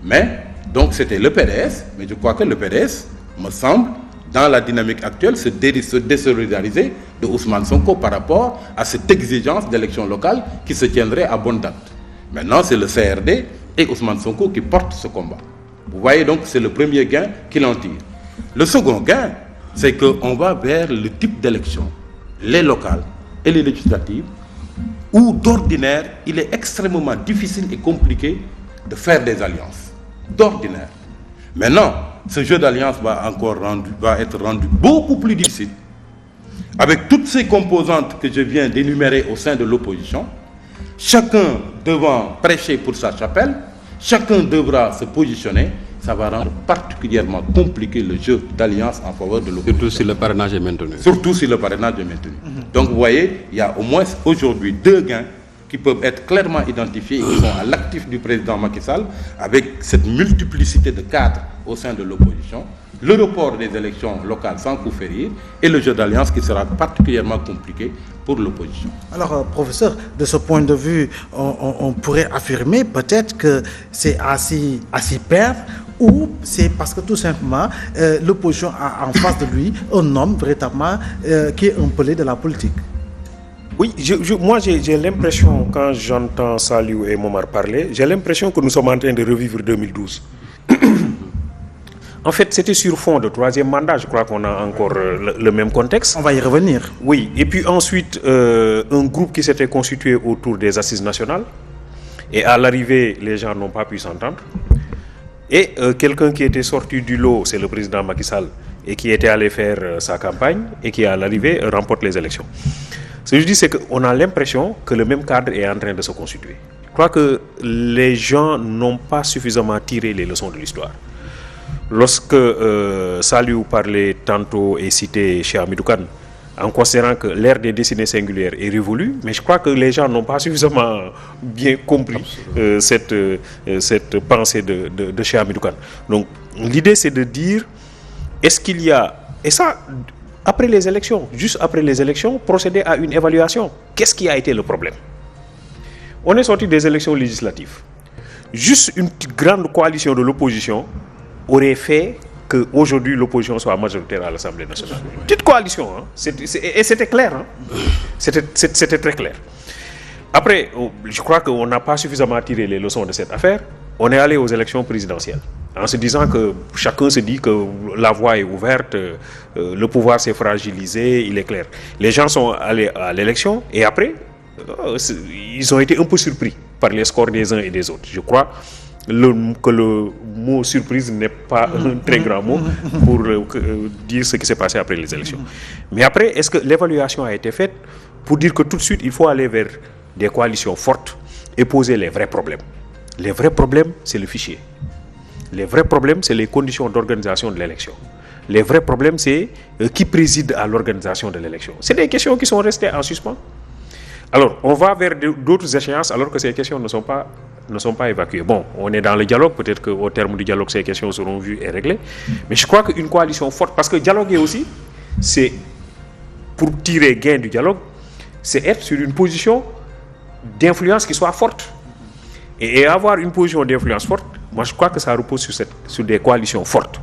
Mais, donc c'était le PDS, mais je crois que le PDS, me semble, dans la dynamique actuelle, se désolidariser de Ousmane Sonko par rapport à cette exigence d'élections locales qui se tiendrait à bonne date. Maintenant, c'est le CRD et Ousmane Sonko qui portent ce combat. Vous voyez donc, c'est le premier gain qu'il en tire. Le second gain, c'est qu'on va vers le type d'élection, les locales et les législatives, où d'ordinaire, il est extrêmement difficile et compliqué de faire des alliances. D'ordinaire. Maintenant, ce jeu d'alliance va être rendu beaucoup plus difficile. Avec toutes ces composantes que je viens d'énumérer au sein de l'opposition, chacun devant prêcher pour sa chapelle, chacun devra se positionner, ça va rendre particulièrement compliqué le jeu d'alliance en faveur de l'opposition. Surtout si le parrainage est maintenu. Surtout si le parrainage est maintenu. Donc vous voyez, il y a au moins aujourd'hui deux gains qui peuvent être clairement identifiés et qui sont à l'actif du président Macky Sall, avec cette multiplicité de cadres au sein de l'opposition, le report des élections locales sans coup férir et le jeu d'alliance qui sera particulièrement compliqué pour l'opposition. Alors, professeur, de ce point de vue, on pourrait affirmer peut-être que c'est à s'y perdre, ou c'est parce que tout simplement l'opposition a en face de lui un homme véritablement qui est un pelé de la politique. Oui, moi j'ai l'impression, quand j'entends Saliou et Momar parler, j'ai l'impression que nous sommes en train de revivre 2012. En fait, c'était sur fond de troisième mandat, je crois qu'on a encore le même contexte. On va y revenir. Oui, et puis ensuite, un groupe qui s'était constitué autour des assises nationales, et à l'arrivée, les gens n'ont pas pu s'entendre. Et quelqu'un qui était sorti du lot, c'est le président Macky Sall, et qui était allé faire sa campagne, et qui à l'arrivée remporte les élections. Ce que je dis, c'est qu'on a l'impression que le même cadre est en train de se constituer. Je crois que les gens n'ont pas suffisamment tiré les leçons de l'histoire. Lorsque Saliou parlait tantôt et citait Cheikh Hamidou Kane, en considérant que l'ère des destinées singulières est révolue, mais je crois que les gens n'ont pas suffisamment bien compris cette pensée de Cheikh Hamidou Kane. Donc l'idée c'est de dire, est-ce qu'il y a, et ça après les élections, juste après les élections, procéder à une évaluation. Qu'est-ce qui a été le problème? On est sorti des élections législatives. Juste une grande coalition de l'opposition aurait fait qu'aujourd'hui l'opposition soit majoritaire à l'Assemblée nationale. Petite coalition, hein? Et c'était clair. Hein? C'était très clair. Après, je crois qu'on n'a pas suffisamment tiré les leçons de cette affaire. On est allé aux élections présidentielles en se disant que chacun se dit que la voie est ouverte, le pouvoir s'est fragilisé, il est clair. Les gens sont allés à l'élection et après, ils ont été un peu surpris par les scores des uns et des autres. Je crois que le mot surprise n'est pas un très grand mot pour dire ce qui s'est passé après les élections. Mais après, est-ce que l'évaluation a été faite pour dire que tout de suite, il faut aller vers des coalitions fortes et poser les vrais problèmes? Les vrais problèmes, c'est le fichier. Les vrais problèmes, c'est les conditions d'organisation de l'élection. Les vrais problèmes, c'est qui préside à l'organisation de l'élection. C'est des questions qui sont restées en suspens. Alors, on va vers d'autres échéances alors que ces questions ne sont pas évacuées. Bon, on est dans le dialogue, peut-être qu'au terme du dialogue, ces questions seront vues et réglées. Mais je crois qu'une coalition forte, parce que dialoguer aussi, c'est, pour tirer gain du dialogue, c'est être sur une position d'influence qui soit forte. Et avoir une position d'influence forte, moi je crois que ça repose sur des coalitions fortes.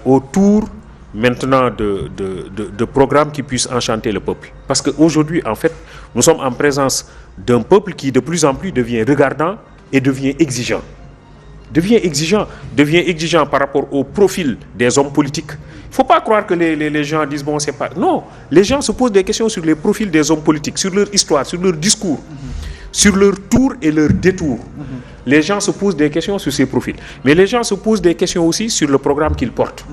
Autour maintenant de programmes qui puissent enchanter le peuple. Parce qu'aujourd'hui, en fait, nous sommes en présence d'un peuple qui de plus en plus devient regardant et devient exigeant. Devient exigeant par rapport au profil des hommes politiques. Il ne faut pas croire que les gens disent bon, c'est pas. Non, les gens se posent des questions sur les profils des hommes politiques, sur leur histoire, sur leur discours. Sur leur tour et leur détour. Les gens se posent des questions sur ces profils. Mais les gens se posent des questions aussi sur le programme qu'ils portent.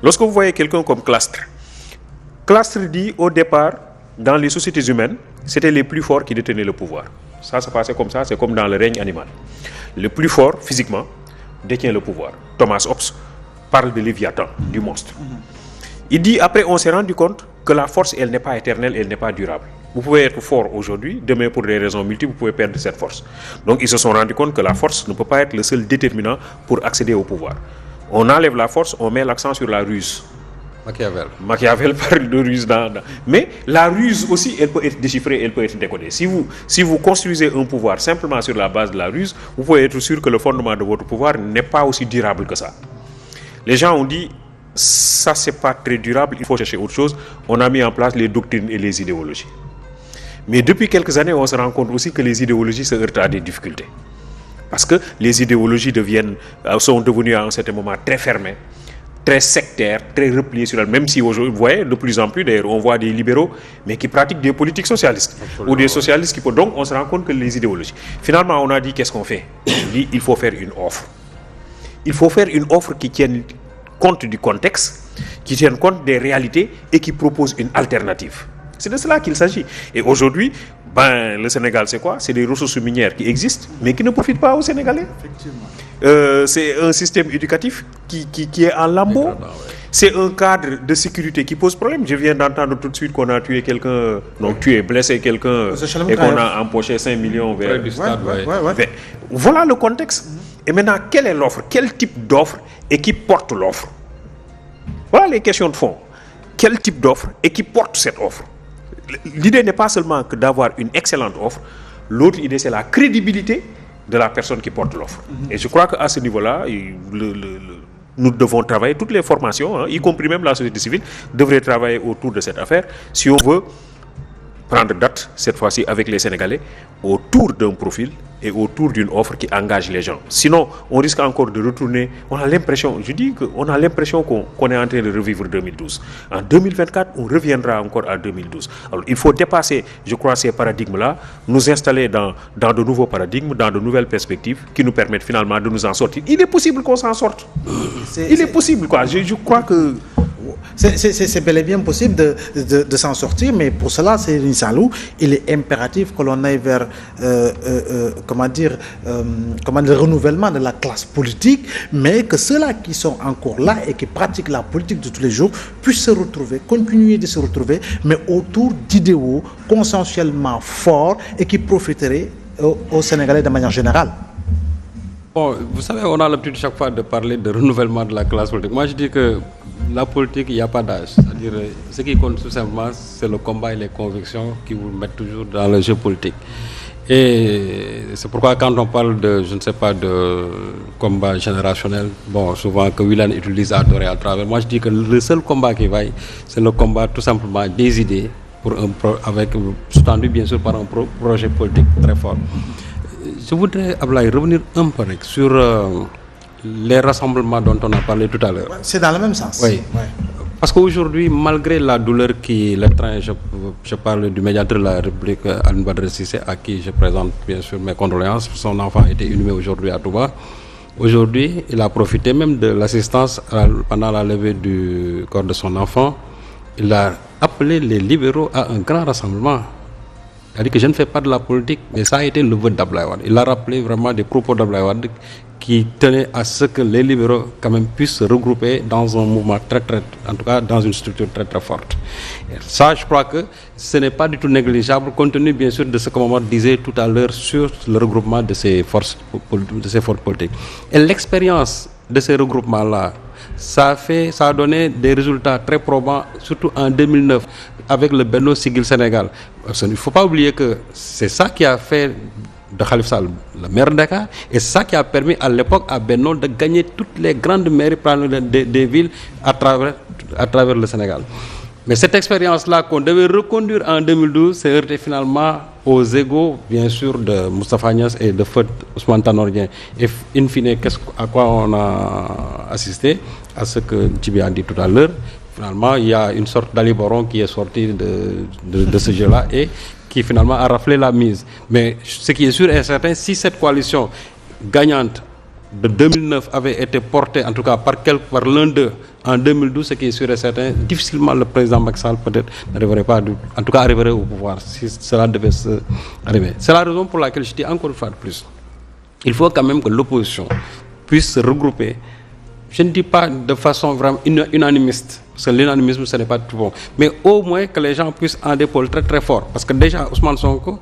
Lorsque vous voyez quelqu'un comme Clastres dit au départ, dans les sociétés humaines, c'était les plus forts qui détenaient le pouvoir. Ça se passait comme ça, c'est comme dans le règne animal. Le plus fort, physiquement, détient le pouvoir. Thomas Hobbes parle de Léviathan, du monstre. Il dit, après, on s'est rendu compte que la force, elle n'est pas éternelle, elle n'est pas durable. Vous pouvez être fort aujourd'hui, demain pour des raisons multiples, vous pouvez perdre cette force. Donc ils se sont rendus compte que la force ne peut pas être le seul déterminant pour accéder au pouvoir. On enlève la force, on met l'accent sur la ruse. Machiavel parle de ruse mais la ruse aussi, elle peut être déchiffrée, elle peut être décodée. Si vous construisez un pouvoir simplement sur la base de la ruse, vous pouvez être sûr que le fondement de votre pouvoir n'est pas aussi durable que ça. Les gens ont dit, ça c'est pas très durable, il faut chercher autre chose. On a mis en place les doctrines et les idéologies. Mais depuis quelques années, on se rend compte aussi que les idéologies se heurtent à des difficultés. Parce que les idéologies sont devenues à un certain moment très fermées, très sectaires, très repliées sur elles. Même si aujourd'hui, vous voyez, de plus en plus, d'ailleurs, on voit des libéraux, mais qui pratiquent des politiques socialistes. Absolument. Ou des socialistes qui... Donc, on se rend compte que les idéologies... Finalement, on a dit, qu'est-ce qu'on fait? On dit, il faut faire une offre. Il faut faire une offre qui tienne compte du contexte, qui tienne compte des réalités et qui propose une alternative. C'est de cela qu'il s'agit. Et aujourd'hui, le Sénégal, c'est quoi? C'est des ressources minières qui existent, mais qui ne profitent pas aux Sénégalais. Effectivement. C'est un système éducatif qui est en lambeaux. C'est un cadre de sécurité qui pose problème. Je viens d'entendre tout de suite qu'on a tué quelqu'un, donc blessé quelqu'un, et qu'on a empoché 5 millions vers du stade. Voilà le contexte. Et maintenant, quelle est l'offre? Quel type d'offre et qui porte l'offre? Voilà les questions de fond. Quel type d'offre et qui porte cette offre? L'idée n'est pas seulement que d'avoir une excellente offre, l'autre idée c'est la crédibilité de la personne qui porte l'offre. Et je crois qu'à ce niveau-là, nous devons travailler, toutes les formations, y compris même la société civile, devraient travailler autour de cette affaire si on veut prendre date, cette fois-ci avec les Sénégalais, autour d'un profil et autour d'une offre qui engage les gens. Sinon, on risque encore de retourner, on a l'impression qu'on est en train de revivre 2012. En 2024, on reviendra encore à 2012. Alors, il faut dépasser, je crois, ces paradigmes-là, nous installer dans de nouveaux paradigmes, dans de nouvelles perspectives qui nous permettent finalement de nous en sortir. Il est possible qu'on s'en sorte. Il est possible, quoi. Je crois que... C'est bel et bien possible de s'en sortir, mais pour cela, c'est Salou, il est impératif que l'on aille vers le renouvellement de la classe politique, mais que ceux-là qui sont encore là et qui pratiquent la politique de tous les jours puissent se retrouver, continuer de se retrouver, mais autour d'idéaux consensuellement forts et qui profiteraient aux Sénégalais de manière générale. Bon, vous savez, on a l'habitude chaque fois de parler de renouvellement de la classe politique. Moi, je dis que la politique, il n'y a pas d'âge. C'est-à-dire, ce qui compte tout simplement, c'est le combat et les convictions qui vous mettent toujours dans le jeu politique. Et c'est pourquoi quand on parle de, je ne sais pas, de combat générationnel, bon, souvent que Willan utilise à tort et à travers, moi je dis que le seul combat qui vaille, c'est le combat tout simplement des idées, sous-tendu bien sûr par un projet politique très fort. Je voudrais, Ablaye, revenir un peu sur les rassemblements dont on a parlé tout à l'heure. C'est dans le même sens. Oui. Ouais. Parce qu'aujourd'hui, malgré la douleur qui l'étreint, je parle du médiateur de la République, Alioune Badara Cissé, à qui je présente bien sûr mes condoléances. Son enfant a été inhumé aujourd'hui à Touba. Aujourd'hui, il a profité même de l'assistance pendant la levée du corps de son enfant. Il a appelé les libéraux à un grand rassemblement. Il a dit que je ne fais pas de la politique, mais ça a été le vœu d'Abdoulaye Wade. Il a rappelé vraiment des propos d'Abdoulaye Wade qui tenaient à ce que les libéraux quand même puissent se regrouper dans un mouvement en tout cas dans une structure très très forte. Et ça, je crois que ce n'est pas du tout négligeable, compte tenu bien sûr de ce que Momar disait tout à l'heure sur le regroupement de ces forces politiques. Et l'expérience de ces regroupements-là, ça a donné des résultats très probants, surtout en 2009, avec le Benno Siggil Sénégal. Il ne faut pas oublier que c'est ça qui a fait de Khalifa Sall le maire de Dakar, et c'est ça qui a permis à l'époque à Benno de gagner toutes les grandes mairies des villes à travers le Sénégal. Mais cette expérience-là qu'on devait reconduire en 2012 s'est heurtée finalement aux égos, bien sûr, de Moustapha Niasse et de Feu Ousmane Tanor Dieng. Et in fine, à quoi on a assisté? À ce que Djibi a dit tout à l'heure. Finalement, il y a une sorte d'Ali Boron qui est sorti de ce jeu-là et qui finalement a raflé la mise. Mais ce qui est sûr et certain, si cette coalition gagnante de 2009 avait été portée, en tout cas par l'un d'eux, en 2012, ce qui est sûr et certain, difficilement le président Macky Sall peut-être n'arriverait pas, en tout cas arriverait au pouvoir, si cela devait arriver. C'est la raison pour laquelle je dis encore une fois de plus, il faut quand même que l'opposition puisse se regrouper. Je ne dis pas de façon vraiment unanimiste, parce que l'unanimisme ce n'est pas tout bon, mais au moins que les gens puissent en épaules très très fort. Parce que déjà Ousmane Sonko,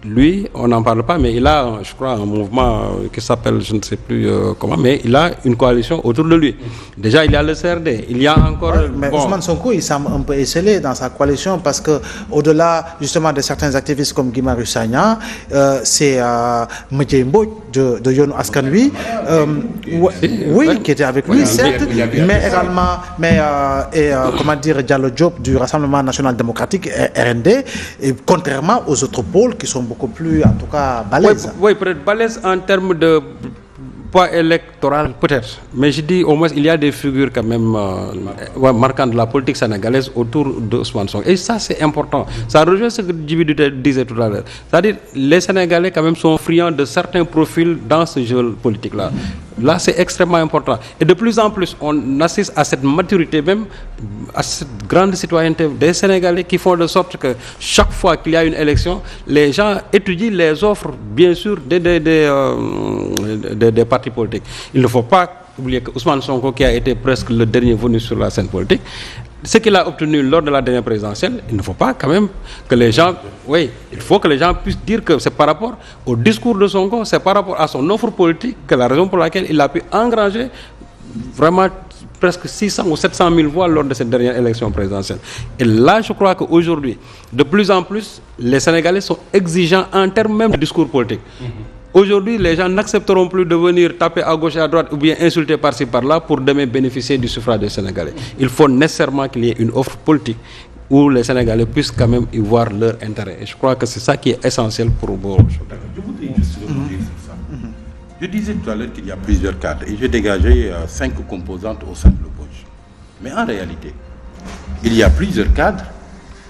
lui, on n'en parle pas, mais il a, je crois, un mouvement qui s'appelle, je ne sais plus comment, mais il a une coalition autour de lui. Déjà, il y a le CRD, il y a encore... Ouais, mais Ousmane Sonko, il semble un peu esselé dans sa coalition parce que, au-delà, justement, de certains activistes comme Guy Marius Sagna, c'est Madiaye Mbodj de Yoonu Askan Wi, oui, qui était avec lui, certes, mais également, Diallo Diop du Rassemblement National Démocratique, RND, et contrairement aux autres pôles qui sont beaucoup plus, en tout cas, balèzes. Oui, peut-être balèzes en termes de poids électoral, peut-être. Mais je dis, au moins, il y a des figures quand même marquantes de la politique sénégalaise autour de Ousmane Sonko. Et ça, c'est important. Ça rejoint ce que Djibi disait tout à l'heure. C'est-à-dire, les Sénégalais, quand même, sont friands de certains profils dans ce jeu politique-là. Là, c'est extrêmement important. Et de plus en plus, on assiste à cette maturité même, à cette grande citoyenneté des Sénégalais qui font de sorte que chaque fois qu'il y a une élection, les gens étudient les offres, bien sûr, des partis politiques. Il ne faut pas oublier que Ousmane Sonko, qui a été presque le dernier venu sur la scène politique, ce qu'il a obtenu lors de la dernière présidentielle, il ne faut pas quand même que les gens... Oui, il faut que les gens puissent dire que c'est par rapport au discours de Sonko, c'est par rapport à son offre politique, que la raison pour laquelle il a pu engranger vraiment presque 600 ou 700 000 voix lors de cette dernière élection présidentielle. Et là, je crois qu'aujourd'hui, de plus en plus, les Sénégalais sont exigeants en termes même de discours politique. Aujourd'hui, les gens n'accepteront plus de venir taper à gauche et à droite ou bien insulter par-ci par-là pour demain bénéficier du suffrage des Sénégalais. Il faut nécessairement qu'il y ait une offre politique où les Sénégalais puissent quand même y voir leur intérêt. Et je crois que c'est ça qui est essentiel pour vous. Je voudrais juste rebondir sur ça. Je disais tout à l'heure qu'il y a plusieurs cadres et j'ai dégagé 5 composantes au sein de l'opposition. Mais en réalité, il y a plusieurs cadres,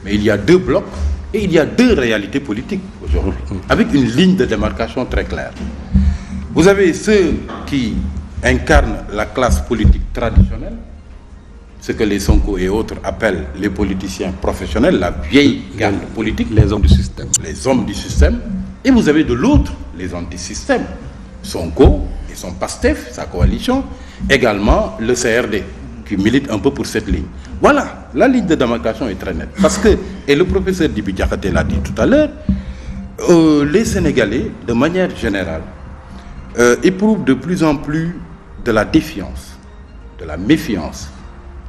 mais il y a 2 blocs. Et il y a 2 réalités politiques aujourd'hui, avec une ligne de démarcation très claire. Vous avez ceux qui incarnent la classe politique traditionnelle, ce que les Sonko et autres appellent les politiciens professionnels, la vieille garde politique. Les hommes du système. Les hommes du système. Et vous avez de l'autre les antisystèmes. Sonko et son PASTEF, sa coalition. Également le CRD, qui milite un peu pour cette ligne. Voilà, la ligne de démarcation est très nette. Parce que, et le professeur Dibi Diakhaté l'a dit tout à l'heure, les Sénégalais, de manière générale, éprouvent de plus en plus de la défiance, de la méfiance,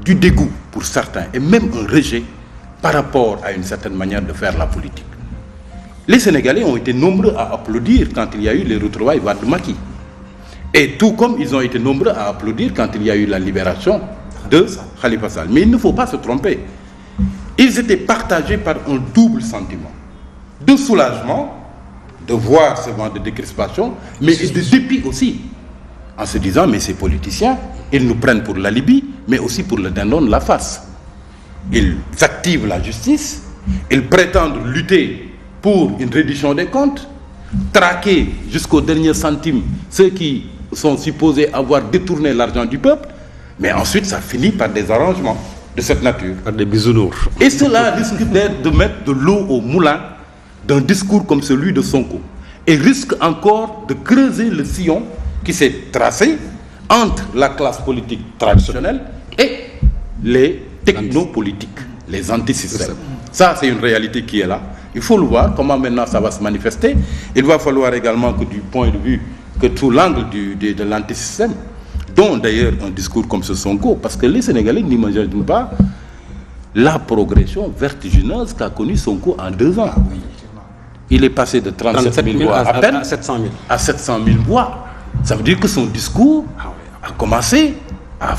du dégoût pour certains, et même un rejet par rapport à une certaine manière de faire la politique. Les Sénégalais ont été nombreux à applaudir quand il y a eu les retrouvailles Wade-Macky. Et tout comme ils ont été nombreux à applaudir quand il y a eu la libération de Khalifa Sall. Mais il ne faut pas se tromper. Ils étaient partagés par un double sentiment. De soulagement, de voir ce vent de décrispation, mais de dépit aussi. En se disant, mais ces politiciens, ils nous prennent pour la Libye, mais aussi pour le dindon de la face. Ils activent la justice, ils prétendent lutter pour une reddition des comptes, traquer jusqu'au dernier centime ceux qui sont supposés avoir détourné l'argent du peuple, mais ensuite ça finit par des arrangements de cette nature. Par des bisounours. Et cela risque de mettre de l'eau au moulin d'un discours comme celui de Sonko. Et risque encore de creuser le sillon qui s'est tracé entre la classe politique traditionnelle et les technopolitiques, les antisystèmes. Ça, c'est une réalité qui est là. Il faut le voir, comment maintenant ça va se manifester. Il va falloir également que du point de vue, que sous l'angle de l'antisystème, dont d'ailleurs un discours comme ce Sonko, parce que les Sénégalais n'imaginent pas la progression vertigineuse qu'a connue Sonko en 2 ans. Il est passé de 37 000 voix à peine à 700 000 voix. Ça veut dire que son discours a commencé à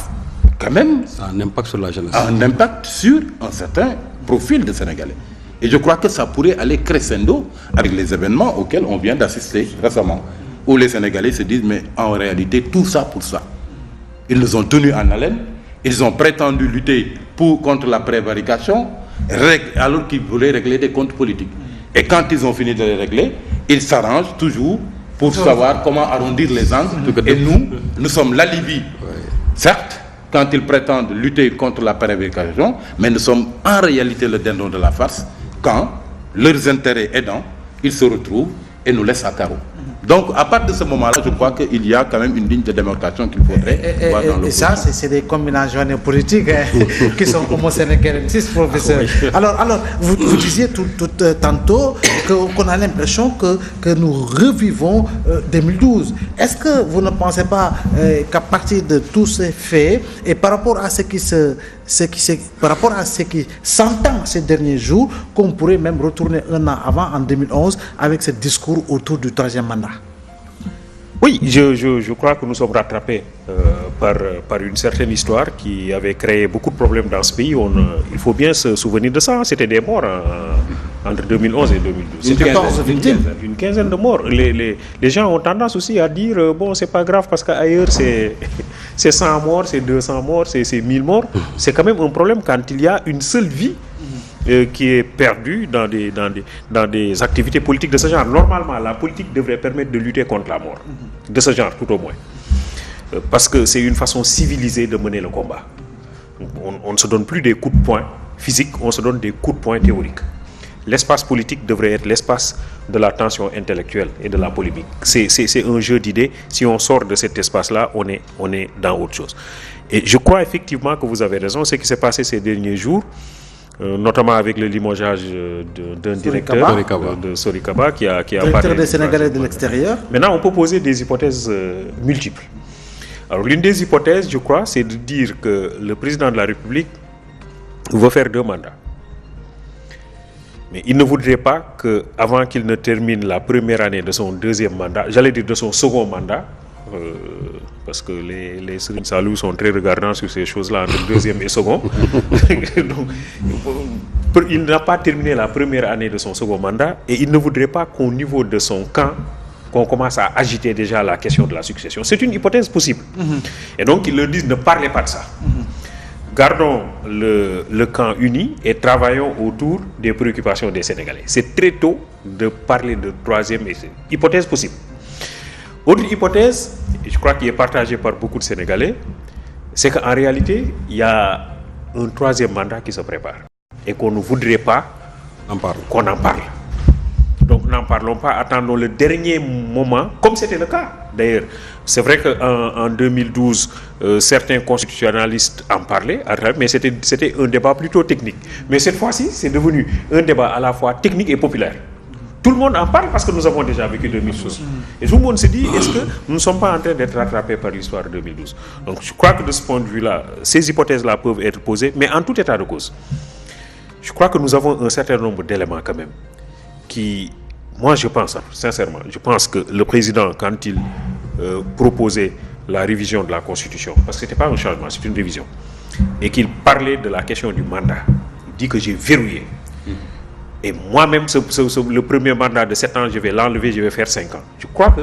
quand même un impact sur la jeunesse. Un impact sur un certain profil de Sénégalais. Et je crois que ça pourrait aller crescendo avec les événements auxquels on vient d'assister récemment, où les Sénégalais se disent, mais en réalité, tout ça pour ça. Ils nous ont tenus en haleine, ils ont prétendu lutter contre la prévarication, alors qu'ils voulaient régler des comptes politiques. Et quand ils ont fini de les régler, ils s'arrangent toujours pour savoir comment arrondir les angles. Et nous sommes l'alibi. Certes, quand ils prétendent lutter contre la prévarication, mais nous sommes en réalité le dindon de la farce, quand, leurs intérêts aidant, ils se retrouvent et nous laissent à carreau. Donc, à partir de ce moment-là, je crois qu'il y a quand même une ligne de démarcation qu'il faudrait voir dans le Et ça, c'est des combinaisons politiques qui sont comme sénégalentistes, professeur. Alors vous disiez tantôt qu'on a l'impression que nous revivons 2012. Est-ce que vous ne pensez pas qu'à partir de tous ces faits et par rapport à ce qui s'entend ces derniers jours, qu'on pourrait même retourner un an avant, en 2011, avec ce discours autour du 3e mandat? Oui, je crois que nous sommes rattrapés par une certaine histoire qui avait créé beaucoup de problèmes dans ce pays. Il faut bien se souvenir de ça. C'était des morts entre 2011 et 2012. Une quinzaine de morts. Les gens ont tendance aussi à dire, bon, c'est pas grave parce qu'ailleurs c'est 100 morts, c'est 200 morts, c'est 1000 morts. C'est quand même un problème quand il y a une seule vie qui est perdue dans des activités politiques de ce genre. Normalement, la politique devrait permettre de lutter contre la mort, de ce genre tout au moins. Parce que c'est une façon civilisée de mener le combat. On ne se donne plus des coups de poing physiques, on se donne des coups de poing théoriques. L'espace politique devrait être l'espace de la tension intellectuelle et de la polémique. C'est un jeu d'idées. Si on sort de cet espace-là, on est dans autre chose. Et je crois effectivement que vous avez raison. Ce qui s'est passé ces derniers jours, notamment avec le limogeage d'un directeur de Sorikaba qui a directeur des Sénégalais de l'extérieur. Maintenant, on peut poser des hypothèses multiples. Alors, l'une des hypothèses, je crois, c'est de dire que le président de la République veut faire 2 mandats. Mais il ne voudrait pas qu'avant qu'il ne termine la première année de son 2e mandat, j'allais dire de son 2nd mandat, parce que les Serigne Salou sont très regardants sur ces choses-là, entre 2e et 2nd. Donc, il n'a pas terminé la première année de son 2nd mandat et il ne voudrait pas qu'au niveau de son camp, qu'on commence à agiter déjà la question de la succession. C'est une hypothèse possible. Et donc, ils leur disent, ne parlez pas de ça. Gardons le camp uni et travaillons autour des préoccupations des Sénégalais. C'est très tôt de parler de 3e hypothèse possible. Autre hypothèse, je crois qu'il est partagé par beaucoup de Sénégalais, c'est qu'en réalité, il y a un troisième mandat qui se prépare et qu'on ne voudrait pas qu'on en parle. Donc n'en parlons pas, attendons le dernier moment, comme c'était le cas d'ailleurs. C'est vrai qu'en 2012, certains constitutionnalistes en parlaient, mais c'était un débat plutôt technique. Mais cette fois-ci, c'est devenu un débat à la fois technique et populaire. Tout le monde en parle parce que nous avons déjà vécu 2012. Et tout le monde se dit, est-ce que nous ne sommes pas en train d'être rattrapés par l'histoire de 2012? Donc je crois que de ce point de vue-là, ces hypothèses-là peuvent être posées, mais en tout état de cause. Je crois que nous avons un certain nombre d'éléments quand même qui, moi je pense, sincèrement, je pense que le président, quand il proposait la révision de la Constitution, parce que ce n'était pas un changement, c'est une révision, et qu'il parlait de la question du mandat, il dit que j'ai verrouillé. Et moi-même, le premier mandat de 7 ans, je vais l'enlever, je vais faire 5 ans. Je crois que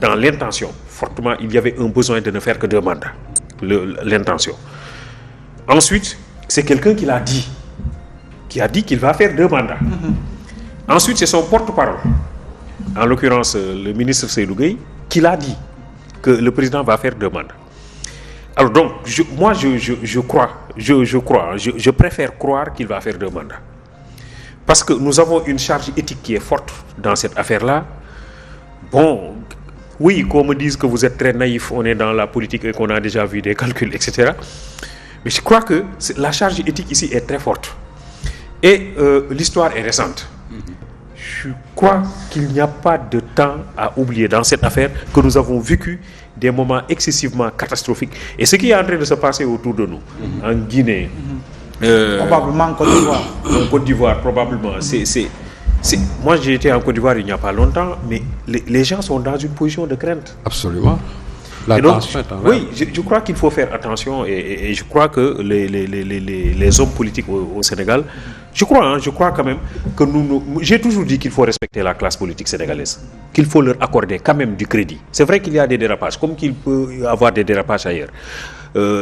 dans l'intention, fortement, il y avait un besoin de ne faire que 2 mandats. L'intention. Ensuite, c'est quelqu'un qui l'a dit, qui a dit qu'il va faire 2 mandats. Ensuite, c'est son porte-parole, en l'occurrence le ministre Seydou Gueye, qui l'a dit que le président va faire 2 mandats. Alors donc, je préfère croire qu'il va faire 2 mandats. Parce que nous avons une charge éthique qui est forte dans cette affaire-là. Bon, oui, qu'on me dise que vous êtes très naïf, on est dans la politique et qu'on a déjà vu des calculs, etc. Mais je crois que la charge éthique ici est très forte. Et l'histoire est récente. Je crois qu'il n'y a pas de temps à oublier dans cette affaire, que nous avons vécu des moments excessivement catastrophiques. Et ce qui est en train de se passer autour de nous, en Guinée, probablement en Côte d'Ivoire. En Côte d'Ivoire, probablement. Moi, j'ai été en Côte d'Ivoire il n'y a pas longtemps, mais les gens sont dans une position de crainte. Absolument. Oui, je crois qu'il faut faire attention et je crois que les hommes politiques au Sénégal, je crois quand même que j'ai toujours dit qu'il faut respecter la classe politique sénégalaise, qu'il faut leur accorder quand même du crédit. C'est vrai qu'il y a des dérapages, comme qu'il peut y avoir des dérapages ailleurs.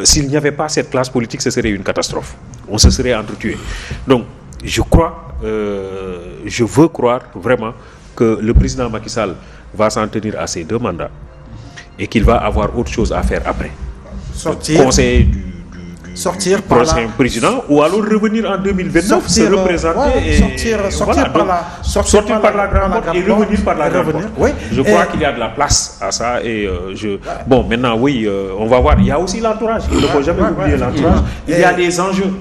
S'il n'y avait pas cette classe politique, ce serait une catastrophe. On se serait entretués. Donc, je veux croire vraiment que le président Macky Sall va s'en tenir à ses 2 mandats et qu'il va avoir autre chose à faire après. Conseiller du prochain président, ou alors revenir en 2029, se représenter sortir par la grande porte et revenir par la grande porte. Oui. Je crois qu'il y a de la place à ça et bon, maintenant oui, on va voir. Il y a aussi l'entourage. Il ne faut jamais oublier l'entourage. Il y a des enjeux.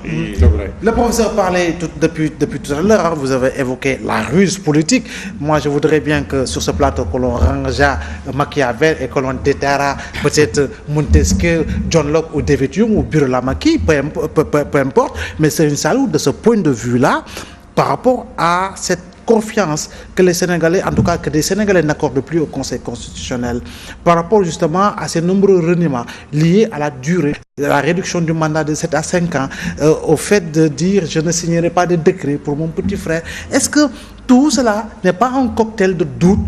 Le professeur parlait depuis tout à l'heure, vous avez évoqué la ruse politique. Moi, je voudrais bien que sur ce plateau, que l'on rangeât Machiavel et que l'on déterra peut-être Montesquieu, John Locke ou David Hume ou Birlamaqui. Peu importe, mais c'est une salute de ce point de vue-là par rapport à cette confiance que les Sénégalais, en tout cas que les Sénégalais n'accordent plus au Conseil constitutionnel, par rapport justement à ces nombreux reniements liés à la durée, à la réduction du mandat de 7 à 5 ans, au fait de dire je ne signerai pas de décret pour mon petit frère. Est-ce que tout cela n'est pas un cocktail de doute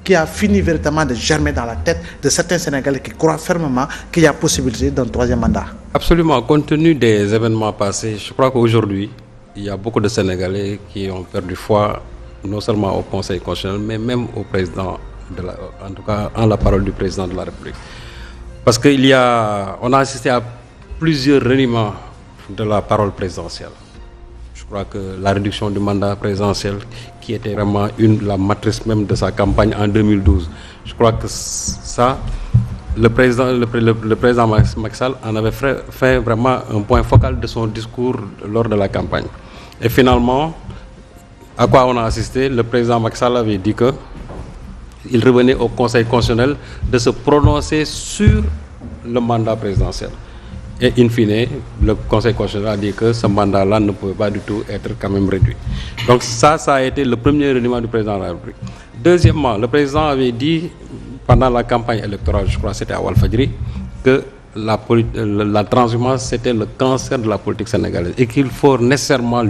qui a fini véritablement de germer dans la tête de certains Sénégalais qui croient fermement qu'il y a possibilité d'un 3e mandat? Absolument. Compte tenu des événements passés, je crois qu'aujourd'hui, il y a beaucoup de Sénégalais qui ont perdu foi non seulement au Conseil constitutionnel, mais même au président, en tout cas en la parole du président de la République. Parce qu'on a assisté à plusieurs reniements de la parole présidentielle. Je crois que la réduction du mandat présidentiel, qui était vraiment la matrice même de sa campagne en 2012, je crois que ça, le président Macky Sall en avait fait vraiment un point focal de son discours lors de la campagne. Et finalement, à quoi on a assisté? Le président Macky Sall avait dit qu'il revenait au Conseil constitutionnel de se prononcer sur le mandat présidentiel. Et in fine, le Conseil constitutionnel a dit que ce mandat-là ne pouvait pas du tout être quand même réduit. Donc ça a été le premier reniement du président de la République. Deuxièmement, le président avait dit, pendant la campagne électorale, je crois que c'était à Walfadjri, que la transhumance, c'était le cancer de la politique sénégalaise et qu'il faut nécessairement